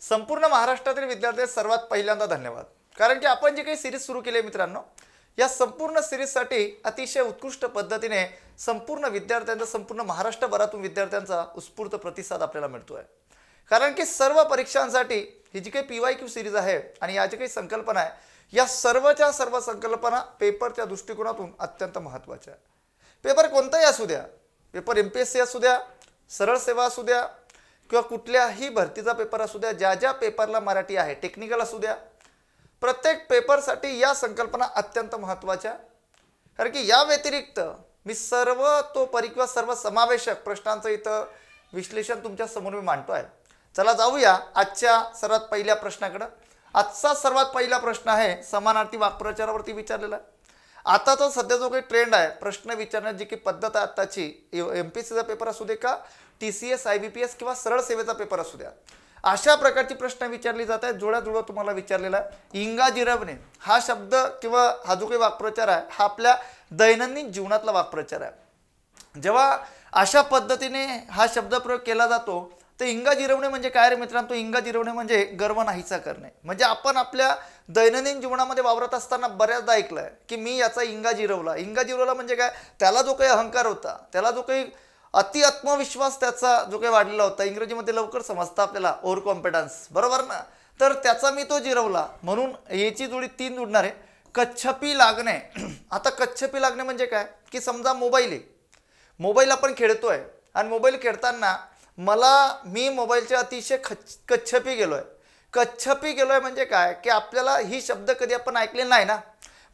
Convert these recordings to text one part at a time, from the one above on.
संपूर्ण महाराष्ट्रातील विद्यार्थ्यांना सर्वात पहिल्यांदा धन्यवाद। कारण की आपण जे काही सिरीज सुरू केली आहे मित्रांनो, या संपूर्ण सिरीजसाठी अतिशय उत्कृष्ट पद्धतीने संपूर्ण विद्यार्थ्यांचा, संपूर्ण महाराष्ट्रभरातून विद्यार्थ्यांचा उत्स्फूर्त प्रतिसाद आपल्याला मिळतोय। कारण की सर्व परीक्षांसाठी ही जी काही PYQ सिरीज आहे आणि या जी काही संकल्पना आहे, या सर्वच्या सर्व संकल्पना पेपरच्या दृष्टिकोनातून अत्यंत महत्त्वाच्या आहे। पेपर कोणताही असू द्या, पेपर MPSC असू द्या, सरळ सेवा असू द्या किंवा कुठल्याही भरतीचा पेपर असू द्या, ज्या ज्या पेपरला मराठी आहे, टेक्निकल असू द्या, प्रत्येक पेपरसाठी या संकल्पना अत्यंत महत्त्वाच्या। कारण की या व्यतिरिक्त मी सर्व किंवा सर्व समावेशक प्रश्नांचं इथं विश्लेषण तुमच्या समोर मी मांडतो आहे। चला जाऊया आजच्या सर्वात पहिल्या प्रश्नाकडे। आजचा सर्वात पहिला प्रश्न आहे समानार्थी वाक्प्रचारावरती विचारलेला आहे। आताचा सध्या जो काही ट्रेंड आहे प्रश्न विचारण्याची जी काही पद्धत आहे आताची, MPSCचा पेपर असू दे का TCS IBPS किंवा सरळ सेवेचा पेपर असू द्या, अशा प्रकारची प्रश्न विचारली जात आहेत। जोड्या तुम्हाला विचारलेला आहे। इंगा जिरवणे हा शब्द किंवा हा जो काही वाक्प्रचार आहे हा आपल्या दैनंदिन जीवनातला वाक्प्रचार आहे। जेव्हा अशा पद्धतीने हा शब्दप्रयोग केला जातो तर इंगा जिरवणे म्हणजे काय रे मित्रांनो? इंगा जिरवणे म्हणजे गर्व नाहीसा करणे। म्हणजे आपण आपल्या दैनंदिन जीवनामध्ये वावरत असताना बऱ्याचदा ऐकलंय की मी याचा इंगा जिरवला। इंगा जिरवला म्हणजे काय? त्याला जो काही अहंकार होता, त्याला जो काही अति आत्मविश्वास त्याचा जो काही वाढलेला होता, इंग्रजीमध्ये लवकर समजतं आपल्याला ओव्हर कॉन्फिडन्स, बरोबर ना? तर त्याचा मी तो जिरवला। म्हणून याची जोडी 3 जुळणार आहे। कच्छपी लागणे। आता कच्छपी लागणे म्हणजे काय की समजा मोबाईल आहे, मोबाईल आपण खेळतोय आणि मोबाईल खेळताना मी मोबाईलच्या अतिशय कच्छपी गेलोय। कच्छपी गेलोय म्हणजे काय की आपल्याला ही शब्द कधी आपण ऐकले नाही ना।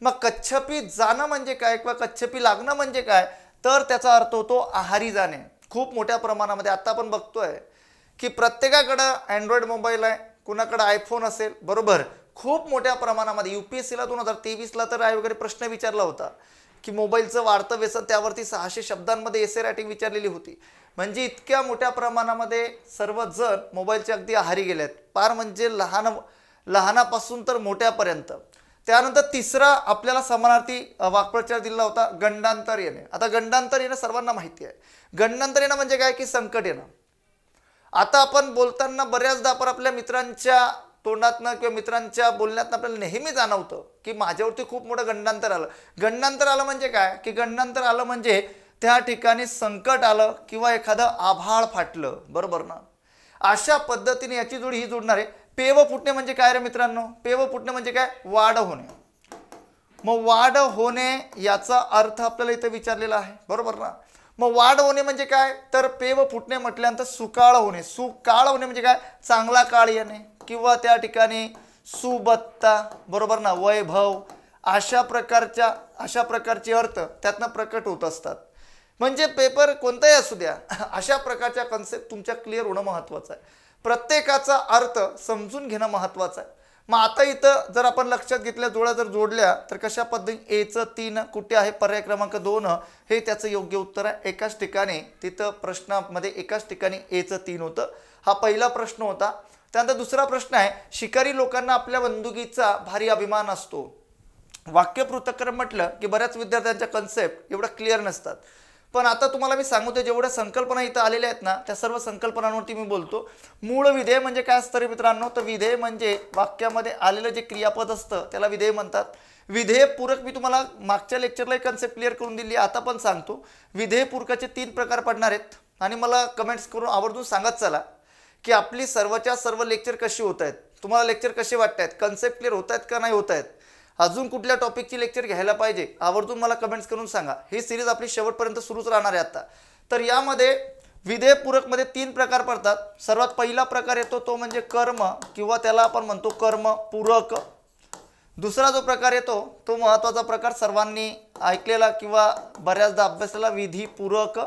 मग कच्छपी जाणं म्हणजे काय किंवा कच्छपी लागणं म्हणजे काय? तर त्याचा अर्थ होतो आहारी जाणे। खूप मोठ्या प्रमाणामध्ये आता आपण बघतोय की प्रत्येकाकडे अँड्रॉइड मोबाईल आहे, कुणाकडे आयफोन असेल, बरोबर? खूप मोठ्या प्रमाणामध्ये UPSCला 2023ला तर वगैरे प्रश्न विचारला होता की मोबाईलचं वाढतं व्यसन, त्यावरती 600 शब्दांमध्ये एसे रायटिंग विचारलेली होती। म्हणजे इतक्या मोठ्या प्रमाणामध्ये सर्वजण मोबाईलचे अगदी आहारी गेलेत, पार म्हणजे लहानापासून तर मोठ्यापर्यंत। त्यानंतर तिसरा आपल्याला समानार्थी वाक्प्रचार दिला होता गंडांतर येणे। आता गंडांतर येणं सर्वांना माहिती आहे। गंडांतर येणं म्हणजे काय की संकट येणं। आता आपण बोलताना बऱ्याचदा आपण आपल्या मित्रांच्या तोंडातनं किंवा मित्रांच्या बोलण्यातनं आपल्याला नेहमी जाणवतं की माझ्यावरती खूप मोठं गंडांतर आलं। गंडांतर आलं म्हणजे काय की गंडांतर आलं म्हणजे त्या ठिकाणी संकट आलं किंवा एखादं आभाळ फाटलं, बरोबर ना? अशा पद्धतीने याची जोडी ही जोडणार आहे। पेव फुटणे म्हणजे काय रे मित्रांनो? पेव फुटणे म्हणजे काय? वाढ होणे। मग वाढ होणे याचा अर्थ आपल्याला इथे विचारलेला आहे, बरोबर ना? मग वाढ होणे म्हणजे काय? तर पेव फुटणे म्हटल्यानंतर सुकाळ होणे। सुकाळ होणे म्हणजे काय? चांगला काळ येणे किंवा त्या ठिकाणी सुबत्ता, बरोबर ना? वैभव, अशा प्रकारचे अर्थ त्यातनं प्रकट होत असतात। म्हणजे पेपर कोणताही असू द्या, अशा प्रकारच्या कन्सेप्ट तुमच्या क्लिअर होणं महत्त्वाचं आहे। प्रत्येकाचा अर्थ समजून घेणं महत्त्वाचं आहे। मग आता इथं जर आपण लक्षात घेतल्या, जोड्या जर जोडल्या तर कशा पद्धतीने एचं 3 कुठे आहे? पर्याय क्रमांक 2 हे त्याचं योग्य उत्तर आहे। एकाच ठिकाणी तिथं प्रश्नामध्ये एकाच ठिकाणी एचं 3 होतं। हा पहिला प्रश्न होता। त्यानंतर दुसरा प्रश्न आहे, शिकारी लोकांना आपल्या बंदुकीचा भारी अभिमान असतो। वाक्य पृथक्करण म्हटलं की बऱ्याच विद्यार्थ्यांच्या कन्सेप्ट एवढं क्लिअर नसतात। पण आता तुम्हाला मी सांगतो, जेवढ्या संकल्पना इथं आलेल्या आहेत ना, त्या सर्व संकल्पनांवरती मी बोलतो। मूळ विधेय म्हणजे काय असतं रे मित्रांनो? तर विधेय म्हणजे वाक्यामध्ये आलेलं जे क्रियापद असतं त्याला विधेय म्हणतात। विधेय पूरक मी तुम्हाला मागच्या लेक्चरला एक कन्सेप्ट क्लिअर करून दिली, आता पण सांगतो। विधेय पूरकाचे 3 प्रकार पडणार आहेत आणि मला कमेंट्स करून आवर्जून सांगत चला की आपली सर्वच्या सर्व लेक्चर कशी होत आहेत, तुम्हाला लेक्चर कसे वाटत आहेत, कन्सेप्ट क्लिअर होत आहेत का नाही होत आहेत, अजून कुठल्या टॉपिकची लेक्चर घ्यायला पाहिजे, आवर्जून मला कमेंट्स करून सांगा। ही सिरीज आपली शेवटपर्यंत सुरूच राहणार आहे आता। तर यामध्ये विधेय पूरकमध्ये 3 प्रकार पडतात। सर्वात पहिला प्रकार येतो तो म्हणजे कर्म किंवा त्याला आपण म्हणतो कर्म पूरक। दुसरा जो प्रकार येतो तो महत्त्वाचा प्रकार सर्वांनी ऐकलेला किंवा बऱ्याचदा अभ्यासलेला, विधी पूरक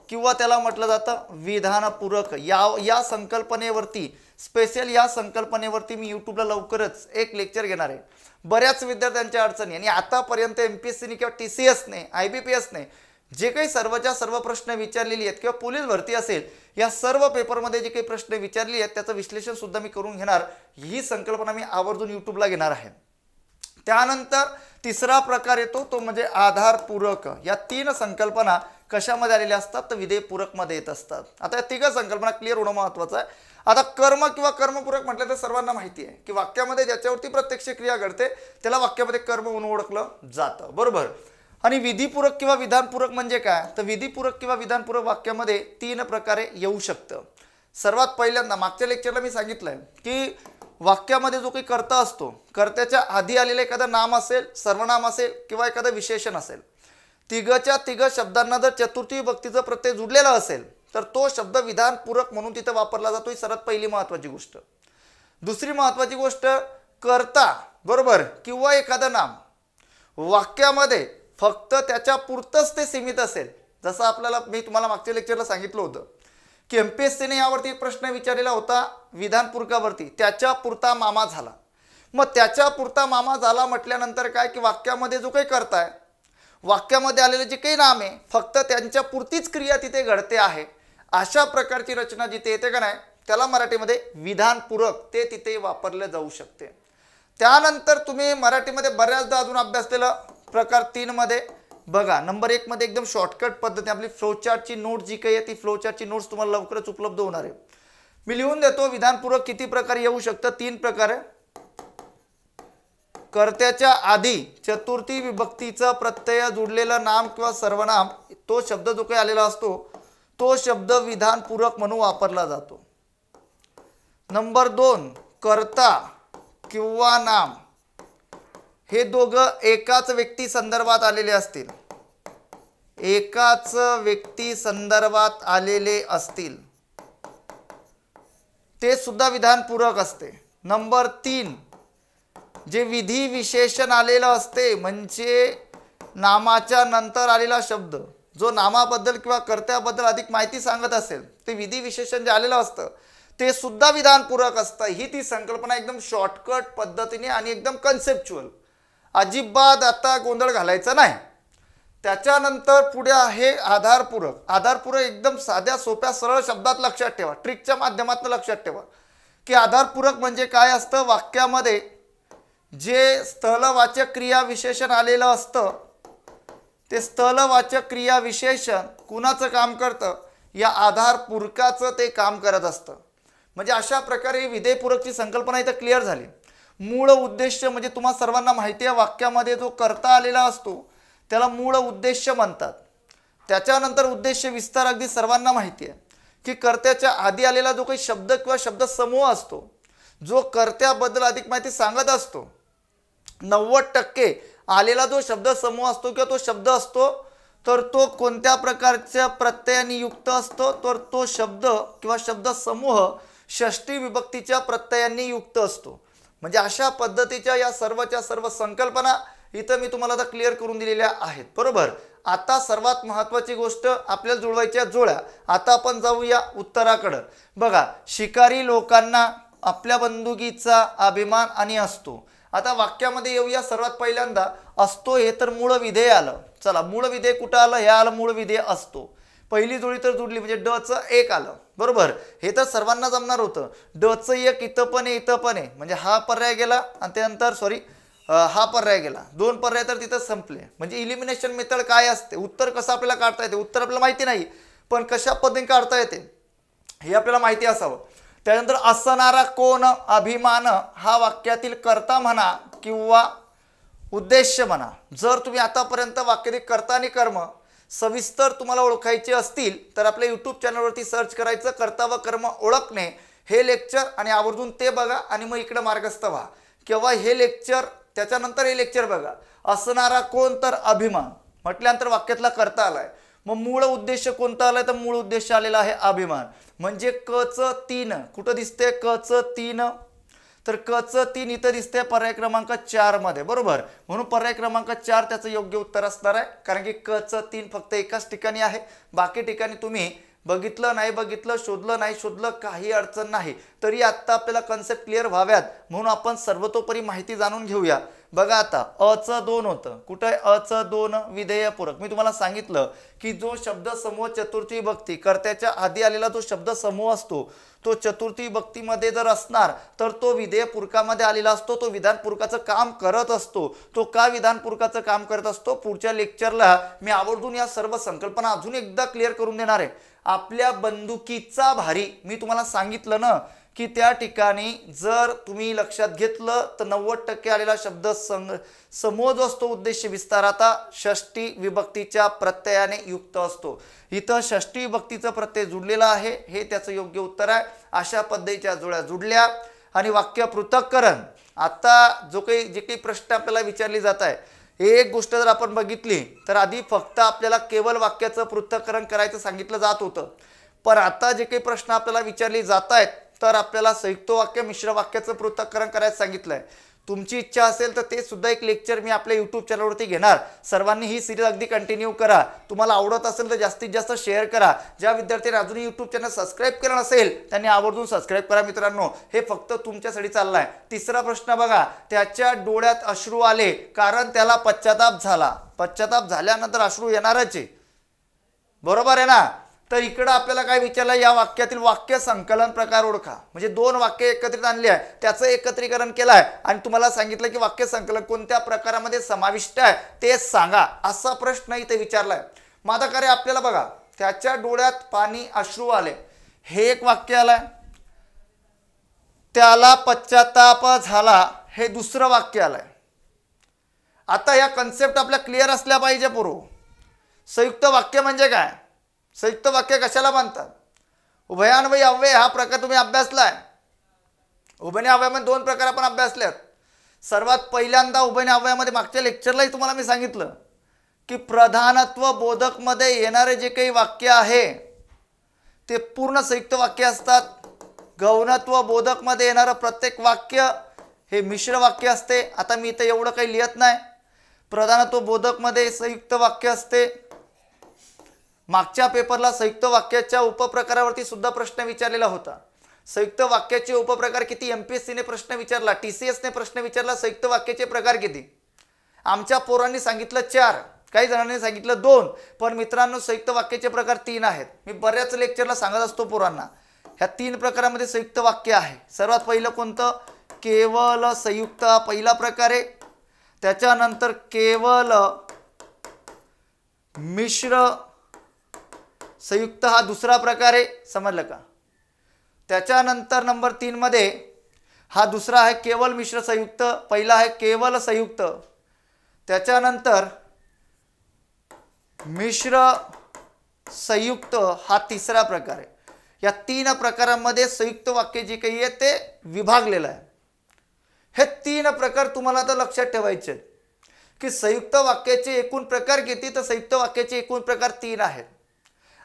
किंवा त्याला म्हटलं जातं विधानपूरक। या संकल्पनेवरती स्पेशल या संकल्पनेवरती मी यूट्यूबला लवकरच एक लेक्चर घेणार आहे। बऱ्याच विद्यार्थ्यांच्या अडचणी आणि आतापर्यंत MPSCने किंवा TCSने IBPSने जे काही सर्वच्या सर्व प्रश्न विचारलेली आहेत किंवा पोलीस भरती असेल, या सर्व पेपरमध्ये जे काही प्रश्न विचारले आहेत त्याचं विश्लेषण सुद्धा मी करून घेणार। ही संकल्पना मी आवर्जून यूट्यूबला घेणार आहे। त्यानंतर तिसरा प्रकार येतो तो म्हणजे आधारपूरक। या 3 संकल्पना कशामध्ये आलेल्या असतात? तर विधेय पूरकमध्ये येत असतात। आता या 3 संकल्पना क्लिअर होणं महत्त्वाचं आहे। आता कर्म किंवा कर्मपूरक म्हटलं तर सर्वांना माहिती आहे की वाक्यामध्ये ज्याच्यावरती प्रत्यक्ष क्रिया घडते त्याला वाक्यामध्ये कर्म म्हणून ओळखलं जातं, बरोबर. आणि विधीपूरक किंवा विधानपूरक म्हणजे काय, तर विधीपूरक किंवा विधानपूरक वाक्यामध्ये 3 प्रकारे येऊ शकतं. सर्वात पहिल्यांदा मागच्या लेक्चरला मी सांगितलंय की वाक्यामध्ये जो काही कर्ता असतो, कर्त्याच्या आधी आलेलं एखादं नाम असेल, सर्वनाम असेल किंवा एखादं विशेषण असेल, तिघच्या तिघ शब्दांना जर चतुर्थी विभक्तीचा प्रत्यय जुडलेला असेल तर तो शब्द विधानपूरक म्हणून तिथे वापरला जातो. ही सर्वात पहिली महत्त्वाची गोष्ट. दुसरी महत्त्वाची गोष्ट, कर्ता बरोबर किंवा एखादं नाम वाक्यामध्ये फक्त त्याच्या पुरतंच ते सीमित असेल. जसं आपल्याला मी तुम्हाला मागच्या लेक्चरला सांगितलं होतं की MPSCने यावरती एक प्रश्न विचारलेला होता विधानपूरकावरती, त्याच्या पुरता मामा झाला. मग त्याच्या पुरता मामा झाला म्हटल्यानंतर काय की वाक्यामध्ये जो काही कर्ता आहे, वाक्यामध्ये आलेले जे काही नाम आहे फक्त त्यांच्या पुरतीच क्रिया तिथे घडते आहे, अशा प्रकारची रचना जिथे येते का नाही त्याला मराठीमध्ये विधानपूरक ते तिथे वापरले जाऊ शकते. त्यानंतर तुम्ही मराठीमध्ये बऱ्याचदा अजून अभ्यासलेला प्रकार 3 मध्ये बघा, नंबर 1 मध्ये एकदम शॉर्टकट पद्धती आपली फ्लोचार्टची नोट जी काही आहे ती फ्लोचार्टची नोट्स तुम्हाला लवकरच उपलब्ध होणार आहे. मी लिहून देतो विधानपूरक किती प्रकारे येऊ शकतं. 3 प्रकारे. कर्त्याच्या आधी चतुर्थी विभक्तीचा प्रत्यय जुडलेलं नाम किंवा सर्वनाम, तो शब्द जो काही आलेला असतो तो शब्द विधानपूरक म्हणून वापरला जातो. नंबर 2, कर्ता किंवा नाम हे दोघं एकाच व्यक्ती संदर्भात आलेले असतील, एकाच व्यक्ती संदर्भात आलेले असतील, ते सुद्धा विधानपूरक असते. नंबर 3, जे विधी विशेषण आलेलं असते म्हणजे नामाच्या नंतर आलेला शब्द जो नामाबद्दल किंवा कर्त्याबद्दल अधिक माहिती सांगत असेल, ते विधी विशेषण जे आलेलं असतं ते सुद्धा विधानपूरक असतं. ही ती संकल्पना एकदम शॉर्टकट पद्धतीने आणि एकदम कन्सेप्च्युअल, अजिबात आता गोंधळ घालायचा नाही. त्याच्यानंतर पुढे आहे आधारपूरक. आधारपूरक एकदम साध्या सोप्या सरळ शब्दात लक्षात ठेवा, ट्रिकच्या माध्यमातून लक्षात ठेवा की आधारपूरक म्हणजे काय असतं. वाक्यामध्ये जे स्थलवाचक क्रिया विशेषण आलेलं असतं ते स्थलवाचक क्रिया विशेषण कुणाचं काम करतं, या आधारपूरकाचं ते काम करत असतं. म्हणजे अशा प्रकारे विधेयपूरकची संकल्पना इथं क्लिअर झाली. मूळ उद्देश म्हणजे तुम्हा सर्वांना माहिती आहे वाक्यामध्ये जो कर्ता आलेला असतो त्याला मूळ उद्देश म्हणतात. त्याच्यानंतर उद्देश विस्तार अगदी सर्वांना माहिती आहे की कर्त्याच्या आधी आलेला जो काही शब्द किंवा शब्द समूह असतो जो कर्त्याबद्दल अधिक माहिती सांगत असतो, 90% आलेला जो शब्द समूह असतो किंवा तो शब्द असतो तर तो कोणत्या प्रकारच्या प्रत्ययाने युक्त असतो, तर तो शब्द किंवा शब्द समूह षष्ठी विभक्तीच्या प्रत्ययांनी युक्त असतो. म्हणजे अशा पद्धतीच्या या सर्वच्या सर्व संकल्पना इथं मी तुम्हाला आता क्लिअर करून दिलेल्या आहेत, बरोबर. आता सर्वात महत्त्वाची गोष्ट आपल्याला जुळवायच्या जोड्या. आता आपण जाऊया उत्तराकडं. बघा, शिकारी लोकांना आपल्या बंदुकीचा अभिमान आणि असतो. आता वाक्यामध्ये येऊया. सर्वात पहिल्यांदा असतो हे तर मूळ विधेय आलं. चला, मूळ विधेय कुठं आलं, हे आलं मूळ विधेय असतो. पहिली जोडी तर जुडली म्हणजे डचं 1 आलं, बरोबर. हे तर सर्वांना जमणार होतं. डचं 1 इथं पण आहे, इथं पण आहे, म्हणजे हा पर्याय गेला आणि त्यानंतर हा पर्याय गेला. 2 पर्याय तर तिथं संपले. म्हणजे इलिमिनेशन मेथड काय असते, उत्तर कसं आपल्याला काढता येते, उत्तर आपल्याला माहिती नाही पण कशा पद्धतीने काढता येते हे आपल्याला माहिती असावं. त्यानंतर असणारा कोण अभिमान हा वाक्यातील कर्ता म्हणा किंवा उद्देश म्हणा. जर तुम्ही आतापर्यंत वाक्यातील कर्ता आणि कर्म सविस्तर तुम्हाला ओळखायचे असतील तर आपल्या यूट्यूब चॅनलवरती सर्च करायचं कर्ता व कर्म ओळखणे हे लेक्चर आणि आवर्जून ते बघा आणि मग इकडे मार्गस्थ व्हा. किंवा हे लेक्चर त्याच्यानंतर हे लेक्चर बघा. असणारा कोण तर अभिमान म्हटल्यानंतर वाक्यातला कर्ता आलाय. मग मूळ उद्देश कोणता आलाय, तर मूळ उद्देश आलेला आहे अभिमान. म्हणजे कचं 3 कुठं दिसते, कचं 3, तर कचं 3 इथं दिसते पर्याय क्रमांक 4 मध्ये, बरोबर. म्हणून पर्याय क्रमांक 4 त्याचं योग्य उत्तर असणार आहे. कारण की कचं 3 फक्त एकाच ठिकाणी आहे, बाकी ठिकाणी तुम्ही बघितलं नाही बघितलं, शोधलं नाही शोधलं, काही अडचण नाही. तरी आत्ता आपल्याला कन्सेप्ट क्लिअर व्हाव्यात म्हणून आपण सर्वतोपरी माहिती जाणून घेऊया. बघा आता अचं 2 होतं, कुठं आहे अचं 2 विधेयपूरक. मी तुम्हाला सांगितलं की जो शब्द समूह चतुर्थी विभक्ती कर्त्याच्या आधी आलेला जो शब्द समूह असतो तो चतुर्थी विभक्तीमध्ये जर असणार तर तो विधेयपूरकामध्ये आलेला असतो, तो विधानपूरकाचं काम करत असतो. तो का विधानपूरकाचं काम करत असतो पुढच्या लेक्चरला मी आवर्जून या सर्व संकल्पना अजून एकदा क्लिअर करून देणार आहे. आपल्या बंदुकीचा भारी मी तुम्हाला सांगितलं ना की त्या ठिकाणी जर तुम्ही लक्षात घेतलं तर 90% आलेला शब्द समूह जो असतो उद्देश विस्ताराचा षष्टी विभक्तीच्या प्रत्ययाने युक्त असतो. इथं षष्टी विभक्तीचा प्रत्यय जुडलेला आहे, हे त्याचं योग्य उत्तर आहे. अशा पद्धतीच्या जोड्या जुडल्या आणि वाक्य पृथक्करण. आता जे काही प्रश्न आपल्याला विचारले जात आहे, एक गोष्ट जर आपण बघितली तर आधी फक्त आपल्याला केवळ वाक्याचं पृथक्करण करायचं सांगितलं जात होतं, पण आता जे काही प्रश्न आपल्याला विचारले जात आहेत तर आपल्याला संयुक्त वाक्य मिश्र वाक्याचं पृथक्करण करायचं सांगितलंय. तुमची इच्छा असेल तर ते सुद्धा एक लेक्चर मी आपल्या यूट्यूब चॅनलवरती घेणार. सर्वांनी ही सिरीज अगदी कंटिन्यू करा. तुम्हाला आवडत असेल तर जास्तीत जास्त शेअर करा. ज्या विद्यार्थ्यांनी अजूनही यूट्यूब चॅनल सबस्क्राईब केलं नसेल त्यांनी आवर्जून सबस्क्राईब करा मित्रांनो, हे फक्त तुमच्यासाठी चाललंय. तिसरा प्रश्न बघा, त्याच्या डोळ्यात अश्रू आले कारण त्याला पश्चाताप झाला. पश्चाताप झाल्यानंतर अश्रू येणारच आहे, बरोबर आहे ना. तर इकडं आपल्याला काय विचारलं, या वाक्यातील वाक्य संकलन प्रकार ओळखा. म्हणजे 2 वाक्य एकत्रित आणली आहे, त्याचं एकत्रीकरण केलं आहे आणि तुम्हाला सांगितलं की वाक्य संकलन कोणत्या प्रकारामध्ये समाविष्ट आहे ते सांगा, असा प्रश्न इथे विचारलाय. मग आता काय आपल्याला बघा, त्याच्या डोळ्यात पाणी अश्रू आले हे एक वाक्य आलंय, त्याला पश्चाताप झाला हे दुसरं वाक्य आलंय. आता या कन्सेप्ट आपल्या क्लिअर असल्या पाहिजे पूर्व. संयुक्त वाक्य म्हणजे काय, संयुक्त वाक्य कशाला म्हणतात, उभयान्वयी अव्यय हा प्रकार तुम्ही अभ्यासलाय. उभयनिष्ठ अव्ययामध्ये 2 प्रकार आपण अभ्यासलेत. सर्वात पहिल्यांदा उभयनिष्ठ अव्ययामध्ये मागच्या लेक्चरलाही तुम्हाला मी सांगितलं की प्रधानत्व बोधक मध्ये येणारे जे काही वाक्य आहे ते पूर्ण संयुक्त वाक्य असतात. गौणत्व बोधक मध्ये येणारं प्रत्येक वाक्य हे मिश्र वाक्य असते. आता मी इथे एवढं काही लिहित नाही. प्रधानत्व बोधक मध्ये संयुक्त वाक्य असते. मागच्या पेपरला संयुक्त वाक्याच्या उपप्रकारावरती सुद्धा प्रश्न विचारलेला होता. संयुक्त वाक्याचे उपप्रकार किती एमपीएससी ने प्रश्न विचारला, टीसीएस ने प्रश्न विचारला, संयुक्त वाक्याचे प्रकार किती. आमच्या पोरांनी सांगितलं 4, काही जणांनी सांगितलं 2, पण मित्रांनो संयुक्त वाक्याचे प्रकार 3 आहेत. मी बऱ्याच लेक्चरला सांगत असतो पोरांना, ह्या 3 प्रकारामध्ये संयुक्त वाक्य आहे. सर्वात पहिलं कोणतं, केवल संयुक्त हा पहिला प्रकार आहे. त्याच्यानंतर केवल मिश्र संयुक्त हा दुसरा प्रकार आहे, समजलं का. त्याच्यानंतर नंबर 3 मध्ये हा दुसरा आहे केवल मिश्र संयुक्त, पहिला आहे केवल संयुक्त. त्याच्यानंतर मिश्र संयुक्त हा तिसरा प्रकार आहे. या 3 प्रकारांमध्ये संयुक्त वाक्य जे काही आहे ते विभागलेलं आहे. हे 3 प्रकार तुम्हाला तर लक्षात ठेवायचे की संयुक्त वाक्याचे एकूण प्रकार किती, तर संयुक्त वाक्याचे एकूण प्रकार 3 आहेत.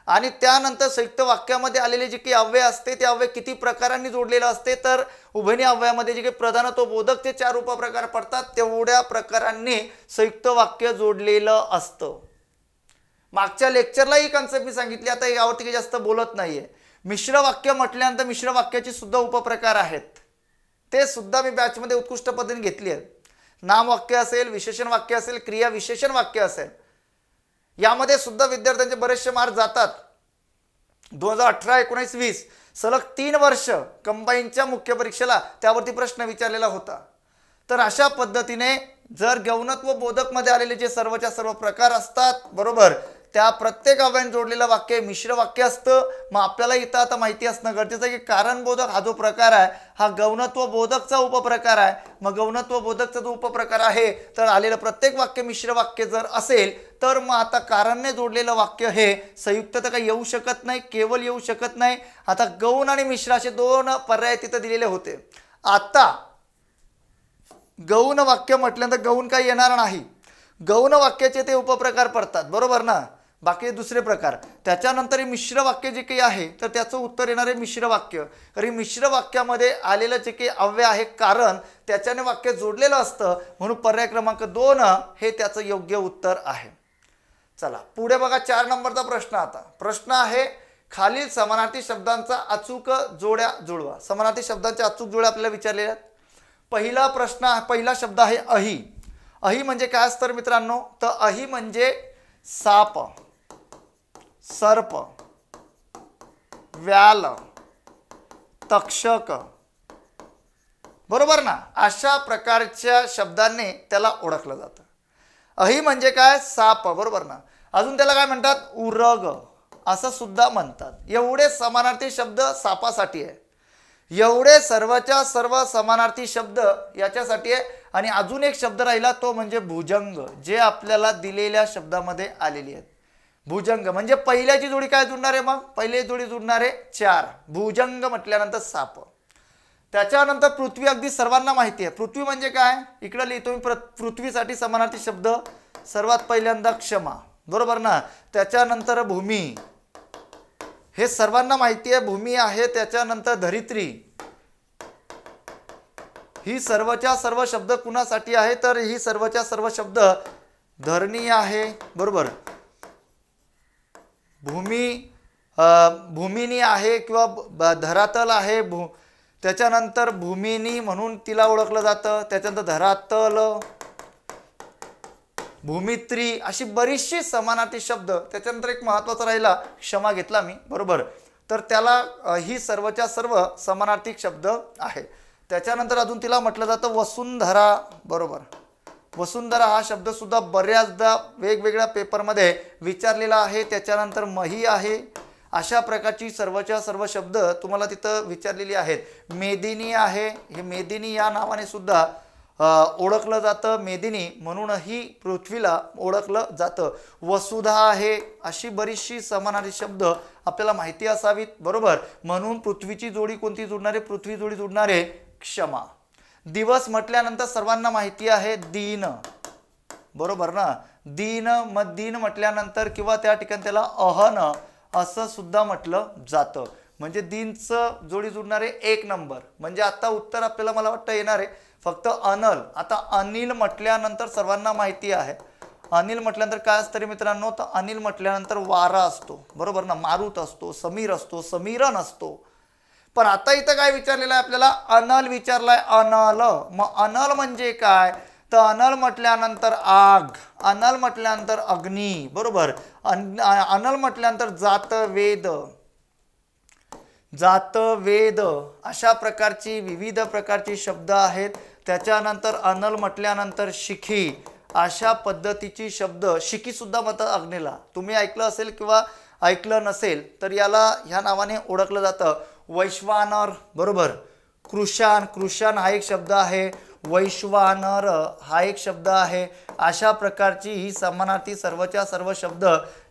आणि त्यानंतर संयुक्त वाक्यामध्ये आलेले जे काही अव्यय असते ते अव्यय किती प्रकारांनी जोडलेलं असते, तर उभयनिष्ठ अव्ययामध्ये जे काही प्रधानत्व बोधक ते 4 उपप्रकार पडतात, तेवढ्या प्रकारांनी संयुक्त वाक्य जोडलेलं असतं. मागच्या लेक्चरला ही कन्सेप्ट मी सांगितली, आता यावरती काही जास्त बोलत नाहीये. मिश्र वाक्य म्हटल्यानंतर मिश्र वाक्याचे सुद्धा उपप्रकार आहेत, ते सुद्धा मी बॅचमध्ये उत्कृष्ट पद्धतीने घेतली आहेत. नाम वाक्य असेल, विशेषण वाक्य असेल, क्रिया विशेषण वाक्य असेल, यामध्ये सुद्धा विद्यार्थ्यांचे बरेचसे मार्क जातात. 2018, 19, 20 सलग 3 वर्ष कंबाईनच्या मुख्य परीक्षेला त्यावरती प्रश्न विचारलेला होता. तर अशा पद्धतीने जर गौणत्व बोधक मध्ये आलेले जे सर्वच्या सर्व प्रकार असतात, बरोबर, त्या प्रत्येक अव्ययाने जोडलेलं वाक्य मिश्र वाक्य असतं. मग आपल्याला इथं आता माहिती असणं गरजेचं आहे की कारण बोधक हा जो प्रकार आहे हा गौणत्व बोधकचा उपप्रकार आहे. मग गौणत्व बोधकचा जो उपप्रकार आहे तर आलेलं प्रत्येक वाक्य मिश्र वाक्य जर असेल तर मग आता कारणने जोडलेलं वाक्य हे संयुक्त तर काही येऊ शकत नाही, केवळ येऊ शकत नाही. आता गौण आणि मिश्र असे 2 पर्याय तिथं दिलेले होते. आता गौण वाक्य म्हटल्यानंतर गौण काही येणार नाही, गौण वाक्याचे ते उपप्रकार पडतात, बरोबर ना. बाकी दुसरे प्रकार. त्याच्यानंतर मिश्र वाक्य जे काही आहे तर त्याचं उत्तर येणार आहे मिश्र वाक्य. कारण मिश्र वाक्यामध्ये आलेलं जे काही अव्यय आहे कारण त्याच्याने वाक्य जोडलेलं असतं, म्हणून पर्याय क्रमांक 2 हे त्याचं योग्य उत्तर आहे. चला पुढे बघा 4 नंबरचा प्रश्न. आता प्रश्न आहे खालील समानार्थी शब्दांचा अचूक जोड्या जुळवा. समानार्थी शब्दांच्या अचूक जोड्या आपल्याला विचारलेल्या आहेत. पहिला शब्द आहे अही. अही म्हणजे काय असतं मित्रांनो, तर अही म्हणजे साप, सर्प, व्याल, तक्षक, बरोबर ना, अशा प्रकारच्या शब्दांनी त्याला ओळखलं जातं. अही म्हणजे काय, साप, बरोबर ना. अजून त्याला काय म्हणतात, उरग असं सुद्धा म्हणतात. एवढे समानार्थी शब्द सापासाठी आहे, एवढे सर्वच्या सर्व समानार्थी शब्द याच्यासाठी आहे. आणि अजून एक शब्द राहिला तो म्हणजे भुजंग, जे आपल्याला दिलेल्या शब्दामध्ये आलेली आहेत. भुजंग म्हणजे पहिल्याची जोडी काय जुळणार आहे, मग पहिली जोडी जुळणार आहे 4. भुजंग म्हटल्यानंतर साप. त्याच्यानंतर पृथ्वी, अगदी सर्वांना माहिती आहे. पृथ्वी म्हणजे काय, इकडे लिहितो मी पृथ्वीसाठी समानार्थी शब्द सर्वात पहिल्यांदा क्षमा, बरोबर ना. त्याच्यानंतर भूमी, हे सर्वांना माहिती आहे, भूमी आहे. त्याच्यानंतर धरित्री, ही सर्वच्या सर्व शब्द कुणासाठी आहे, तर ही सर्वच्या सर्व शब्द धरणी आहे, बरोबर. भूमी, भूमिनी आहे किंवा धरातल आहे. त्याच्यानंतर भूमिनी म्हणून तिला ओळखलं जातं. त्याच्यानंतर धरातल, भूमित्री, अशी बरीचशी समानार्थी शब्द. त्याच्यानंतर एक महत्त्वाचा राहिला, क्षमा घेतला मी, बरोबर. तर त्याला ही सर्वच्या सर्व समानार्थी शब्द आहे. त्याच्यानंतर अजून तिला म्हटलं जातं वसुंधरा, बरोबर. वसुंधरा हा शब्द सुद्धा बऱ्याचदा वेगवेगळ्या पेपरमध्ये विचारलेला आहे. त्याच्यानंतर मही आहे. अशा प्रकारची सर्वच्या सर्व शब्द तुम्हाला तिथं विचारलेली आहेत. मेदिनी आहे, हे मेदिनी या नावाने सुद्धा ओळखलं जातं. मेदिनी म्हणूनही पृथ्वीला ओळखलं जातं. वसुधा आहे, अशी बरीचशी समानार्थी शब्द आपल्याला माहिती असावीत, बरोबर. म्हणून पृथ्वीची जोडी कोणती जुळणारे, पृथ्वी जोडी जुळणारे क्षमा. दिवस म्हटल्यानंतर सर्वांना माहिती आहे दीन, बरोबर ना. दीन, मग दीन म्हटल्यानंतर किंवा त्या ठिकाणी त्याला अहन असं सुद्धा म्हटलं जातं. म्हणजे दीनचं जोडी जुळणारे 1 नंबर. म्हणजे आता उत्तर आपल्याला मला वाटतं येणार आहे फक्त अनल. आता अनिल म्हटल्यानंतर सर्वांना माहिती आहे, अनिल म्हटल्यानंतर काय असतं रे मित्रांनो, तर अनिल म्हटल्यानंतर वारा असतो, बरोबर ना. मारुत असतो, समीर असतो, समीरन असतो. पण आता इथं काय विचारलेलं आहे आपल्याला, अनल विचारलाय, अनल. मग अनल म्हणजे काय, तर अनल म्हटल्यानंतर आग, अनल म्हटल्यानंतर अग्नी, बरोबर. अनल म्हटल्यानंतर जात वेद, जात वेद, अशा प्रकारची विविध प्रकारची शब्द आहेत. त्याच्यानंतर अनल म्हटल्यानंतर शिखी, अशा पद्धतीची शब्द. शिखी सुद्धा म्हणतात अग्नीला. तुम्ही ऐकलं असेल किंवा ऐकलं नसेल तर याला ह्या नावाने ओळखलं जातं. वैश्वानर, बरोबर. कृशान, कृशान हा एक शब्द आहे. वैश्वानर हा एक शब्द आहे. अशा प्रकारची ही समानार्थी सर्वच्या सर्व शब्द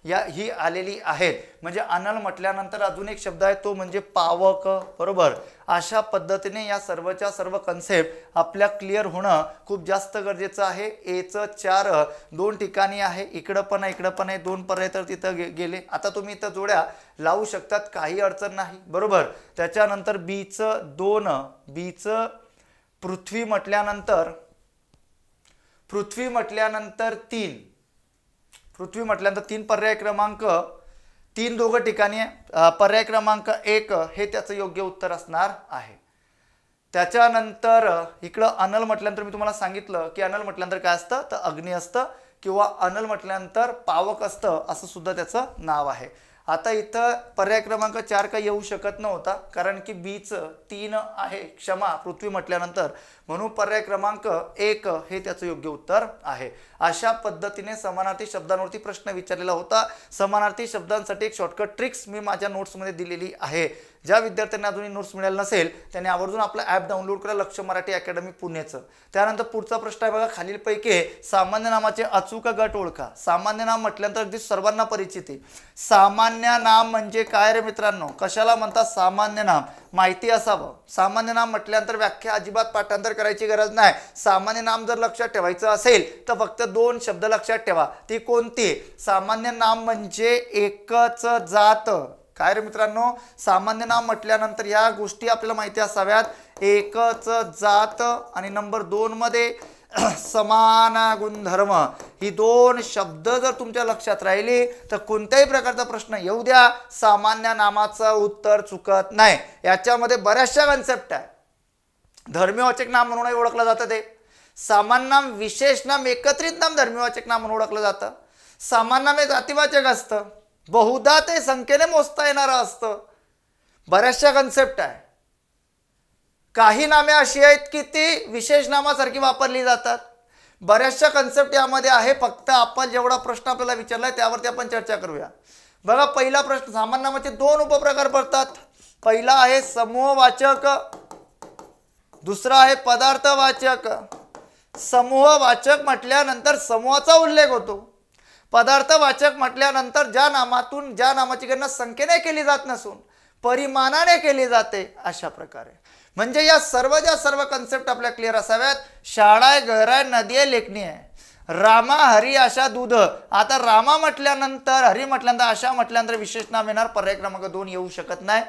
ही आलेली आहेत. म्हणजे अनल म्हटल्यानंतर अजून एक शब्द आहे तो म्हणजे पावक, बरोबर. अशा पद्धतीने या सर्वच्या सर्व कन्सेप्ट आपल्या क्लिअर होणं खूप जास्त गरजेचं आहे. एचं 4 2 ठिकाणी आहे, इकडं पण आहे, इकडं पण आहे, 2 पर्याय तर तिथं गेले. आता तुम्ही इथं जोड्या लावू शकतात, काही अडचण नाही, बरोबर. त्याच्यानंतर बीचं 2, बीचं पृथ्वी म्हटल्यानंतर 3, पृथ्वी म्हटल्यानंतर 3 पर्याय क्रमांक 3 दोघं ठिकाणी आहे. पर्याय क्रमांक 1 हे त्याचं योग्य उत्तर असणार आहे. त्याच्यानंतर इकडं अनल म्हटल्यानंतर मी तुम्हाला सांगितलं की अनल म्हटल्यानंतर काय असतं, तर अग्नी असतं किंवा अनल म्हटल्यानंतर पावक असतं, असं सुद्धा त्याचं नाव आहे. आता इथं पर्याय क्रमांक 4 काही येऊ शकत नव्हता कारण की बीचं 3 आहे, क्षमा, पृथ्वी म्हटल्यानंतर. म्हणून पर्याय क्रमांक 1 हे त्याचं योग्य उत्तर आहे. अशा पद्धतीने समानार्थी शब्दांवरती प्रश्न विचारलेला होता. समानार्थी शब्दांसाठी एक शॉर्टकट ट्रिक्स मी माझ्या नोट्समध्ये दिलेली आहे. ज्या विद्यार्थ्यांना अजूनही नोट्स मिळाले नसेल त्यांनी आवर्जून आपलं ॲप डाउनलोड करा, लक्ष मराठी अकॅडमी पुणेचं. त्यानंतर पुढचा प्रश्न आहे बघा, खालीलपैकी सामान्य नामाचे अचूक गट ओळखा. सामान्य नाम म्हटल्यानंतर अगदी सर्वांना परिचित आहे. सामान्य नाम म्हणजे काय रे मित्रांनो, कशाला म्हणतात सामान्य नाम, माहिती असावं. सामान्य नाम म्हटल्यानंतर व्याख्या अजिबात पाठांतर करायची गरज नाही. सामान्य नाम जर लक्षात ठेवायचं असेल तर फक्त 2 शब्द लक्षात ठेवा. ती कोणती, सामान्य नाम म्हणजे एकच जात. काय रे मित्रांनो, सामान्य नाम म्हटल्यानंतर या गोष्टी आपल्याला माहिती असाव्यात. एकच जात आणि नंबर 2 मध्ये समान गुणधर्म, ही 2 शब्द जर तुमच्या लक्षात राहिली तर कोणत्याही प्रकारचा प्रश्न येऊ द्या, सामान्य नामाचं उत्तर चुकत नाही. याच्यामध्ये बऱ्याचशा कन्सेप्ट आहे. धर्मीयवाचक नाम म्हणूनही ओळखलं जातं ते. सामान्य नाम विशेष नाम एकत्रित नाम धर्मीवाचक नाम म्हणून ओळखलं जातं. सामान्य नाम हे जातीवाचक असतं, बहुधा ते संख्येने मोजता येणारं असतं. बऱ्याचशा कन्सेप्ट आहे. काही नामे अशी आहेत की ती विशेष नामासारखी वापरली जातात. बऱ्याचशा कन्सेप्ट यामध्ये आहे. फक्त आपण जेवढा प्रश्न आपल्याला विचारलाय त्यावरती आपण चर्चा करूया. बघा, पहिला प्रश्न, सामान्य नामाचे दोन उपप्रकार पडतात. पहिला आहे समूहवाचक, दुसरा आहे पदार्थवाचक. समूहवाचक म्हटल्यानंतर समूहाचा उल्लेख होतो. पदार्थवाचक म्हटल्यानंतर ज्या नामातून ज्या नामाची गणना संख्येने केली जात नसून परिमाणाने केली जाते, अशा प्रकारे. म्हणजे या सर्व कन्सेप्ट आपल्या क्लिअर असाव्यात. शाळा आहे, घर आहे, नदी आहे, लेखणी आहे. रामा, हरी, आशा, दूध. आता रामा म्हटल्यानंतर, हरी म्हटल्यानंतर, आशा म्हटल्यानंतर विशेष नाम येणार, पर्याय क्रमांक 2 येऊ शकत नाही.